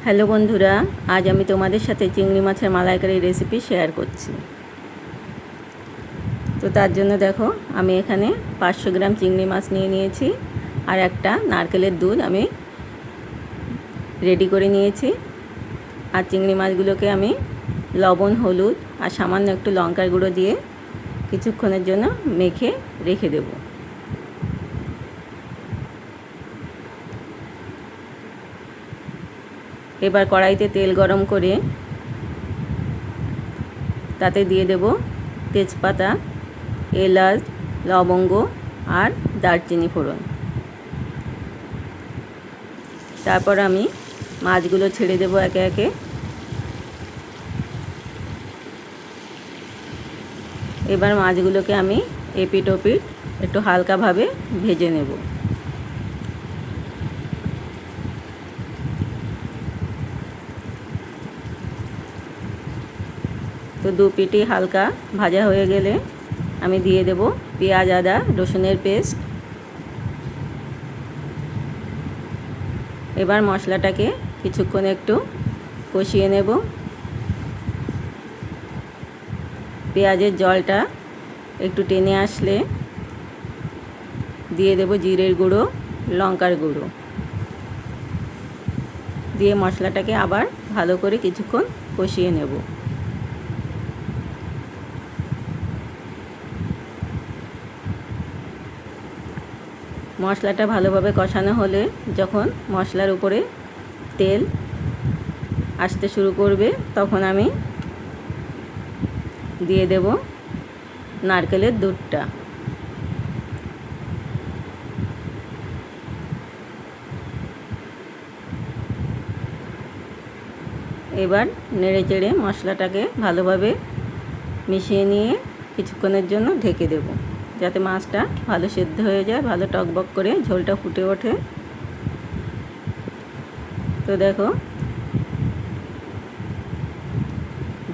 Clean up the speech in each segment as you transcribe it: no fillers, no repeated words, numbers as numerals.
Hello বন্ধুরা, আজ আমি তোমাদের সাথে চিংড়ি মাছের মালাইকারি রেসিপি শেয়ার করছি। তো তার জন্য দেখো, আমি এখানে 500 গ্রাম চিংড়ি মাছ নিয়ে নিয়েছি আর একটা নারকেলের দুধ আমি রেডি করে নিয়েছি। আর চিংড়ি মাছগুলোকে আমি লবণ, হলুদ আর সামান্য একটু লঙ্কার গুঁড়ো দিয়ে কিছুক্ষণের জন্য মেখে রেখে দেব। এবার কড়াইতে তেল গরম করে তাতে দিয়ে দেব তেজপাতা, এলাচ, লবঙ্গ আর দারচিনি ফোড়ন। তারপর আমি মাছগুলো ছেড়ে দেব একে একে। এবার মাছগুলোকে আমি এপিট ওপিট একটু হালকাভাবে ভেজে নেব। তো দু পিটি হালকা ভাজা হয়ে গেলে আমি দিয়ে দেব পেঁয়াজ, আদা, রসুনের পেস্ট। এবার মশলাটাকে কিছুক্ষণ একটু কষিয়ে নেব। পেঁয়াজের জলটা একটু টেনে আসলে দিয়ে দেব জিরের গুঁড়ো, লঙ্কার গুঁড়ো দিয়ে মশলাটাকে আবার ভালো করে কিছুক্ষণ কষিয়ে নেব। মশলাটা ভালোভাবে কষানো হলে যখন মশলার উপরে তেল আসতে শুরু করবে তখন আমি দিয়ে দেব নারকেলের দুধটা। এবার নেড়ে চেড়ে মশলাটাকে ভালোভাবে মিশিয়ে নিয়ে কিছুক্ষণের জন্য ঢেকে দেব, যাতে মাছটা ভালো সেদ্ধ হয়ে যায়, ভালো টকবক করে ঝোলটা ফুটে ওঠে। তো দেখো,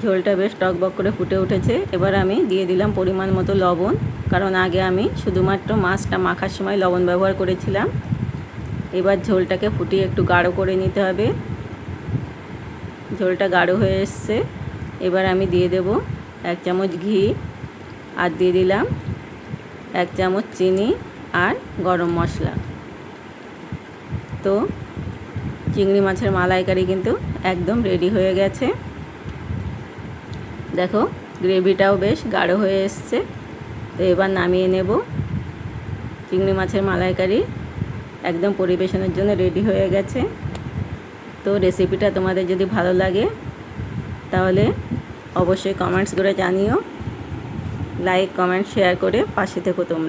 ঝোলটা বেশ টকবক করে ফুটে উঠেছে। এবার আমি দিয়ে দিলাম পরিমাণ মতো লবণ, কারণ আগে আমি শুধুমাত্র মাছটা মাখার সময় লবণ ব্যবহার করেছিলাম। এবার ঝোলটাকে ফুটিয়ে একটু গাঢ় করে নিতে হবে। ঝোলটা গাঢ় হয়ে এসছে। এবার আমি দিয়ে দেব 1 চামচ ঘি আর দিয়ে দিলাম 1 চামচ চিনি আর গরম মশলা। তো চিংড়ি মাছের মালাইকারি কিন্তু একদম রেডি হয়ে গেছে। দেখো, গ্রেভিটাও বেশ গাঢ় হয়ে এসছে। তো এবার নামিয়ে নেব। চিংড়ি মাছের মালাইকারি একদম পরিবেশনের জন্য রেডি হয়ে গেছে। তো রেসিপিটা তোমাদের যদি ভালো লাগে তাহলে অবশ্যই কমেন্টস করে জানিও। লাইক, কমেন্ট, শেয়ার করে পাশে থেকো তোমরা।